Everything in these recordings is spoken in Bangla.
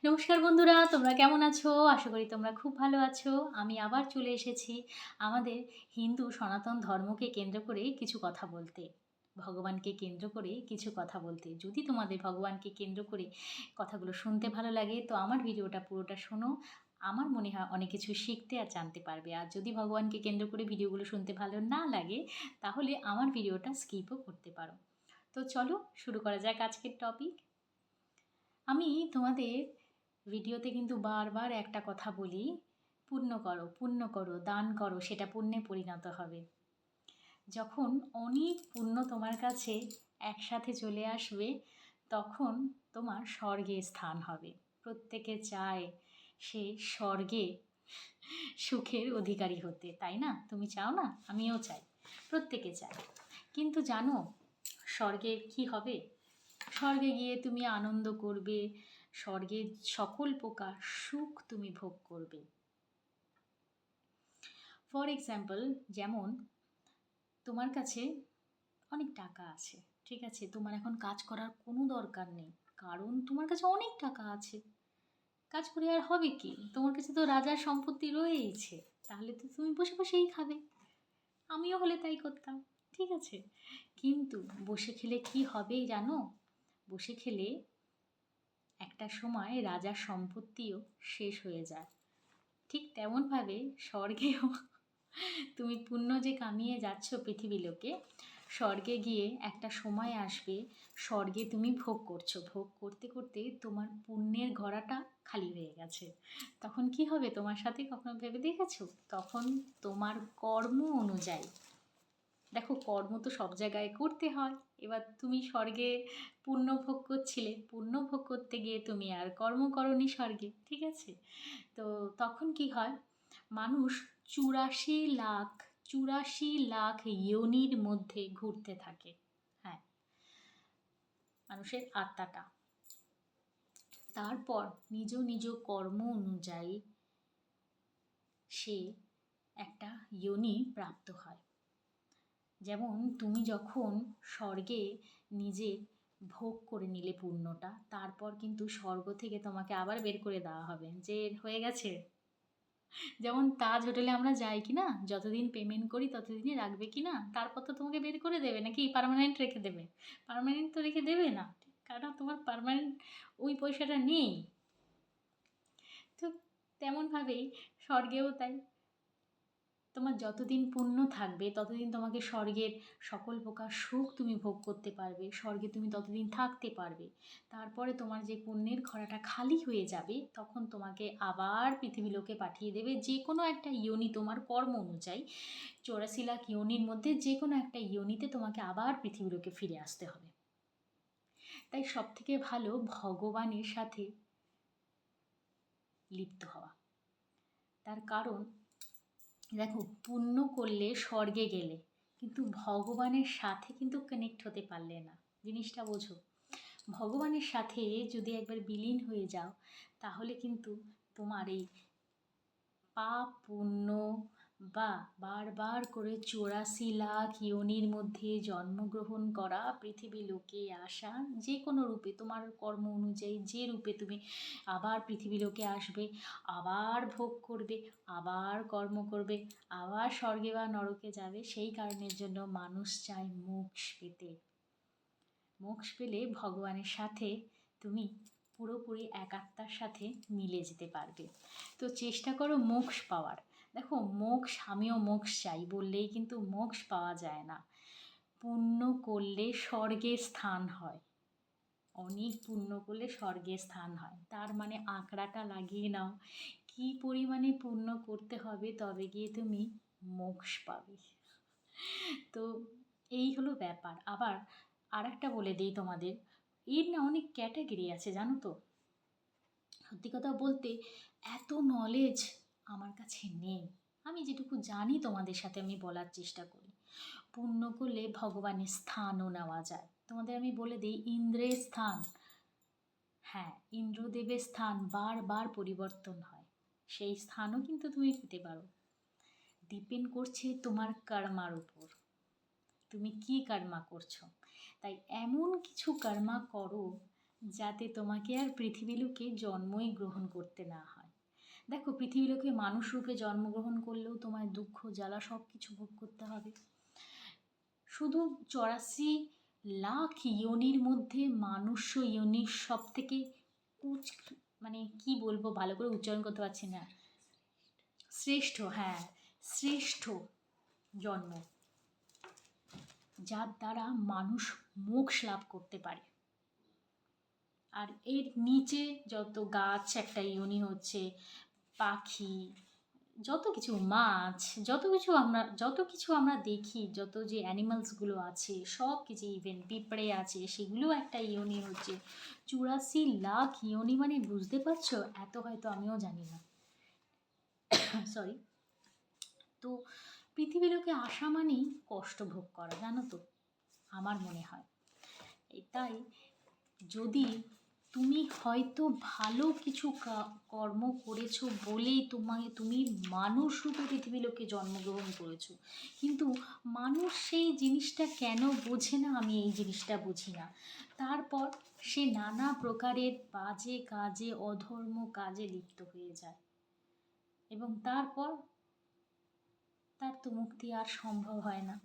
নমস্কার বন্ধুরা, তোমরা কেমন আছো? আশা করি তোমরা খুব ভালো আছো। আমি আবার চলে এসেছি আমাদের হিন্দু সনাতন ধর্মকে কেন্দ্র করে কিছু কথা বলতে। ভগবানকে কেন্দ্র করে কিছু কথা বলতে। যদি তোমাদের ভগবানকে কেন্দ্র করে কথাগুলো শুনতে ভালো লাগে তো আমার ভিডিওটা পুরোটা শোনো। আমার মনে হয় অনেক কিছু শিখতে আর জানতে পারবে। আর যদি ভগবানকে কেন্দ্র করে ভিডিওগুলো শুনতে ভালো না লাগে তাহলে আমার ভিডিওটা স্কিপও করতে পারো। তো চলো শুরু করা যাক আজকের টপিক। আমি তোমাদের ভিডিওতে কিন্তু বারবার একটা কথা বলি, পুণ্য করো, দান করো, সেটা পুণ্যে পরিণত হবে। যখন অনেক পুণ্য তোমার কাছে একসাথে চলে আসবে তখন তোমার স্বর্গে স্থান হবে। প্রত্যেকে চায় সে স্বর্গে সুখের অধিকারী হতে, তাই না? তুমি চাও না? আমিও চাই, প্রত্যেকে চায়। কিন্তু জানো স্বর্গে কি হবে? স্বর্গে গিয়ে তুমি আনন্দ করবে, স্বর্গের সকল প্রকার সুখ তুমি ভোগ করবে। ফর এক্সাম্পল, যেমন তোমার কাছে অনেক টাকা আছে, ঠিক আছে, তোমার এখন কাজ করার কোনো দরকার নেই, কারণ তোমার কাছে অনেক টাকা আছে। কাজ করে আর হবে কি? তোমার কাছে তো রাজার সম্পত্তি রয়েইছে, তাহলে তো তুমি বসে বসেই খাবে। আমিও হলে তাই করতাম, ঠিক আছে। কিন্তু বসে খেলে কি হবে জানো? বসে খেলে একটা সময় রাজার সম্পত্তিও শেষ হয়ে যায়। ঠিক তেমনভাবে স্বর্গেও তুমি পুণ্য যে কামিয়ে যাচ্ছ পৃথিবী লোকে, স্বর্গে গিয়ে একটা সময় আসবে, স্বর্গে তুমি ভোগ করছো, ভোগ করতে করতে তোমার পুণ্যের ঘড়াটা খালি হয়ে গেছে। তখন কি হবে তোমার সাথে, কখনো ভেবে দেখেছো? তখন তোমার কর্ম অনুযায়ী, দেখো কর্ম তো সব জায়গায় করতে হয়। এবার তুমি স্বর্গে পুণ্য ভোগ করছিলে, পুণ্য ভোগ করতে গিয়ে তুমি আর কর্ম করনি স্বর্গে, ঠিক আছে। তো তখন কি হয়, মানুষ ৮৪ লাখ ৮৪ লাখ ইয়োনির মধ্যে ঘুরতে থাকে। হ্যাঁ, মানুষের আত্মাটা তারপর নিজ নিজ কর্ম অনুযায়ী সে একটা ইয়োনি প্রাপ্ত হয়। যেমন তুমি যখন স্বর্গে নিজে ভোগ করে নিলে পুণ্যটা, তারপর কিন্তু স্বর্গ থেকে তোমাকে আবার বের করে দেওয়া হবে যে হয়ে গেছে। যেমন তাজ হোটেলে আমরা যাই কি না, যতদিন পেমেন্ট করি ততদিনই রাখবে কি না, তারপর তো তোমাকে বের করে দেবে, নাকি পার্মানেন্ট রেখে দেবে? পার্মানেন্ট তো রেখে দেবে না, কারণ তোমার পার্মানেন্ট ওই পয়সাটা নেই। তো তেমনভাবেই স্বর্গেও তাই, তোমার যতদিন পুণ্য থাকবে ততদিন তোমাকে স্বর্গের সকল প্রকার সুখ তুমি ভোগ করতে পারবে, স্বর্গে তুমি ততদিন থাকতে পারবে। তারপরে তোমার যে পুণ্যের ঘড়াটা খালি হয়ে যাবে তখন তোমাকে আবার পৃথিবী লোকে পাঠিয়ে দেবে, যে কোনো একটা ইয়োনি তোমার কর্ম অনুযায়ী। ৮৪ লাখ ইয়োনির মধ্যে যে কোনো একটা ইয়োনিতে তোমাকে আবার পৃথিবী লোকে ফিরে আসতে হবে। তাই সব থেকে ভালো ভগবানের সাথে লিপ্ত হওয়া। তার কারণ দেখো, পুণ্য করলে স্বর্গে গেলে কিন্তু ভগবানের সাথে কিন্তু কানেক্ট হতে পারলে না। জিনিসটা বোঝো, ভগবানের সাথে যদি একবার বিলীন হয়ে যাও তাহলে কিন্তু তোমার এই পাপ পুণ্য বা বারবার করে ৮৪ লাখ ইয়োনির মধ্যে জন্মগ্রহণ করা, পৃথিবী লোকে আসা, যে কোনো রূপে তোমার কর্ম অনুযায়ী যে রূপে তুমি আবার পৃথিবী লোকে আসবে, আবার ভোগ করবে, আবার কর্ম করবে, আবার স্বর্গে বা নরকে যাবে। সেই কারণের জন্য মানুষ চায় মোক্ষ পেতে। মোক্ষ পেলে ভগবানের সাথে তুমি পুরোপুরি এক আত্মার সাথে মিলে যেতে পারবে। তো চেষ্টা করো মোক্ষ পাওয়ার। দেখো মোক্ষ, আমিও মোক্ষ চাই বললেই কিন্তু মোক্ষ পাওয়া যায় না। পুণ্য করলে স্বর্গে স্থান হয়, অনেক পুণ্য করলে স্বর্গে স্থান হয়। তার মানে আঁকড়াটা লাগিয়ে নাও, কি পরিমাণে পুণ্য করতে হবে তবে গিয়ে তুমি মোক্ষ পাবে। তো এই হলো ব্যাপার। আবার আর একটা বলে দিই তোমাদের, এর না অনেক ক্যাটাগরি আছে জানো তো। সত্যি কথা বলতে এত নলেজ আমার কাছে নেই, আমি যেটুকু জানি তোমাদের সাথে আমি বলার চেষ্টা করি। পুণ্য করলে ভগবানের স্থানও নেওয়া যায়। তোমাদের আমি বলে দিই, ইন্দ্রের স্থান, হ্যাঁ ইন্দ্রদেবের স্থান বারবার পরিবর্তন হয়, সেই স্থানও কিন্তু তুমি পেতে পারো। ডিপেন্ড করছে তোমার কর্মার উপর, তুমি কি কর্মা করছো। তাই এমন কিছু কর্মা করো যাতে তোমাকে আর পৃথিবীলোকে জন্মই গ্রহণ করতে না হয়। দেখো, পৃথিবীলোকে মানুষ রূপে জন্মগ্রহণ করলেও তোমায় দুঃখ জ্বালা সব কিছু ভোগ করতে হবে। শুধু 84 লাখ ইয়োনির মধ্যে মানুষ ইয়োনির সব থেকে উচ্চ, মানে কি বলবো, ভালো করে উচ্চারণ করতে পারছি না, শ্রেষ্ঠ, হ্যাঁ শ্রেষ্ঠ জন্ম, যার দ্বারা মানুষ মোক্ষ লাভ করতে পারে। আর এর নিচে যত গাছ একটা ইয়োনি হচ্ছে, পাখি, যত কিছু মাছ, যত কিছু আমরা দেখি, যত যে অ্যানিমালসগুলো আছে সব কিছু, ইভেন পিঁপড়ে আছে, সেগুলো একটা ইয়োনি হচ্ছে। 84 লাখ ইয়োনি মানে বুঝতে পারছো? এত হয়তো আমিও জানি না, সরি। তো পৃথিবীলোকে আসা মানেই কষ্ট ভোগ করা, জানো তো, আমার মনে হয়। তাই যদি তুমি হয়তো ভালো কিছু কর্ম করেছো বলেই তুমি মানুষ রূপে পৃথিবীলোকে জন্মগ্রহণ করেছো, কিন্তু মানুষ সেই জিনিসটা কেন বোঝে না, আমি এই জিনিসটা বুঝি না। তারপর সে নানা প্রকারের বাজে কাজে, অধর্ম কাজে লিপ্ত হয়ে যায়, এবং তারপর তার তো মুক্তি আর সম্ভব হয় না।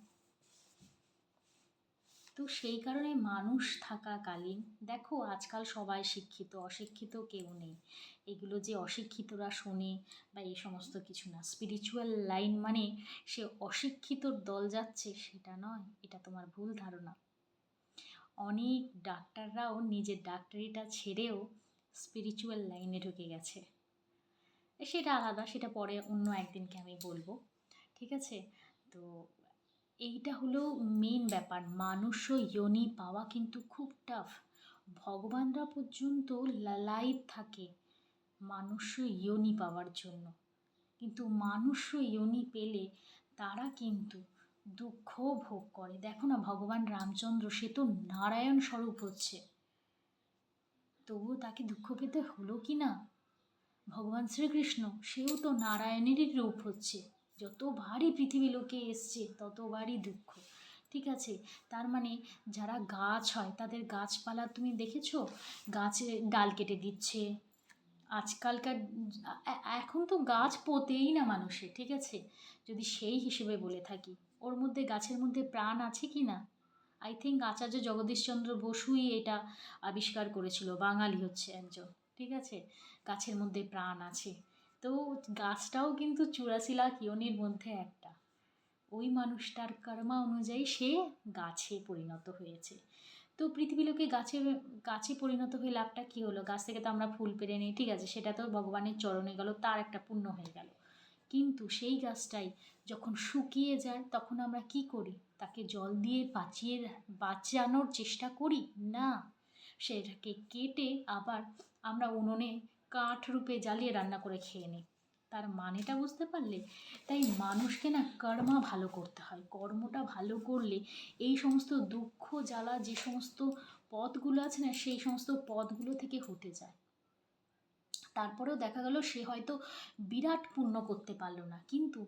তো সেই কারণে মানুষ থাকাকালীন, দেখো আজকাল সবাই শিক্ষিত, অশিক্ষিত কেউ নেই। এগুলো যে অশিক্ষিতরা শোনে বা এই সমস্ত কিছু না। স্পিরিচুয়াল লাইন মানে সে অশিক্ষিতর দল যাচ্ছে সেটা নয়, এটা তোমার ভুল ধারণা। অনেক ডাক্তাররাও নিজের ডাক্তারিটা ছেড়েও স্পিরিচুয়াল লাইনে ঢুকে গেছে, সেটা আলাদা, সেটা পরে অন্য একদিনকে আমি বলবো, ঠিক আছে? তো এইটা হলো মেন ব্যাপার। মানুষ যোনি পাওয়া কিন্তু খুব টাফ। ভগবানরা পর্যন্ত লালায়িত থাকে মানুষ যোনি পাওয়ার জন্য, কিন্তু মানুষ যোনি পেলে তারা কিন্তু দুঃখ ভোগ করে। দেখো না, ভগবান রামচন্দ্র, সে তো নারায়ণ স্বরূপ হচ্ছে, তবুও তাকে দুঃখ পেতে হলো কি না? ভগবান শ্রীকৃষ্ণ, সেও তো নারায়ণেরই রূপ হচ্ছে, যতবারই পৃথিবী লোকে এসছে ততবারই দুঃখ, ঠিক আছে? তার মানে যারা গাছ হয় তাদের গাছপালা তুমি দেখেছো, গাছের ডাল কেটে দিচ্ছে আজকালকার, এখন তো গাছ পোতেই না মানুষে, ঠিক আছে? যদি সেই হিসেবে বলে থাকি, ওর মধ্যে গাছের মধ্যে প্রাণ আছে কি না? আই থিঙ্ক আচার্য জগদীশচন্দ্র বসুই এটা আবিষ্কার করেছিল, বাঙালি হচ্ছে একজন, ঠিক আছে? গাছের মধ্যে প্রাণ আছে। তো গাছটাও কিন্তু 84 লাখ ইয়োনির মধ্যে একটা, ওই মানুষটার কর্মা অনুযায়ী সে গাছে পরিণত হয়েছে। তো পৃথিবীলোকে গাছে পরিণত হয়ে লাভটা কী হলো? গাছ থেকে তো আমরা ফুল পেরে নিই, ঠিক আছে, সেটা তো ভগবানের চরণে গেল, তার একটা পুণ্য হয়ে গেল। কিন্তু সেই গাছটাই যখন শুকিয়ে যায় তখন আমরা কি করি? তাকে জল দিয়ে বাঁচানোর চেষ্টা করি না, সেটাকে কেটে আবার আমরা উনুনে কাঠ রূপে জ্বালিয়ে রান্না করে খেয়ে নিই। তার মানেটা বুঝতে পারলে? তাই মানুষকে না কর্মা ভালো করতে হয়, কর্মটা ভালো করলে এই সমস্ত দুঃখ জ্বালা যে সমস্ত পথগুলো আছে না, সেই সমস্ত পথগুলো থেকে হটে যায়। তারপরেও দেখা গেল সে হয়তো বিরাট পুণ্য করতে পারলো না, কিন্তু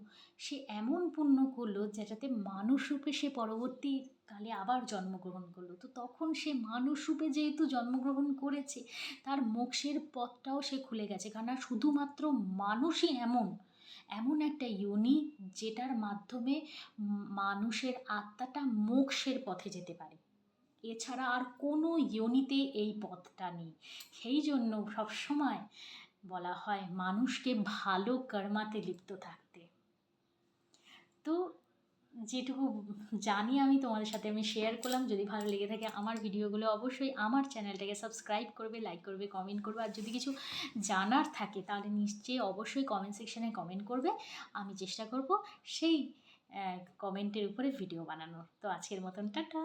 সে এমন পুণ্য করলো যেটাতে মানুষ রূপে সে পরবর্তীকালে আবার জন্মগ্রহণ করলো। তো তখন সে মানুষ রূপে যেহেতু জন্মগ্রহণ করেছে, তার মোক্ষের পথটাও সে খুলে গেছে, কারণ শুধুমাত্র মানুষই এমন একটা যোনি যেটার মাধ্যমে মানুষের আত্মাটা মোক্ষের পথে যেতে পারে। এছাড়া আর কোনো যোনিতে এই পথটা নেই। সেই জন্য সবসময় বলা হয় মানুষকে ভালো কর্মাতে লিপ্ত থাকতে। তো যেটুকু জানি আমি তোমাদের সাথে আমি শেয়ার করলাম। যদি ভালো লেগে থাকে আমার ভিডিওগুলো, অবশ্যই আমার চ্যানেলটাকে সাবস্ক্রাইব করবে, লাইক করবে, কমেন্ট করবে। আর যদি কিছু জানার থাকে তাহলে নিশ্চয়ই অবশ্যই কমেন্ট সেকশানে কমেন্ট করবে, আমি চেষ্টা করব সেই কমেন্টের উপরে ভিডিও বানানোর। তো আজকের মতন টাটা।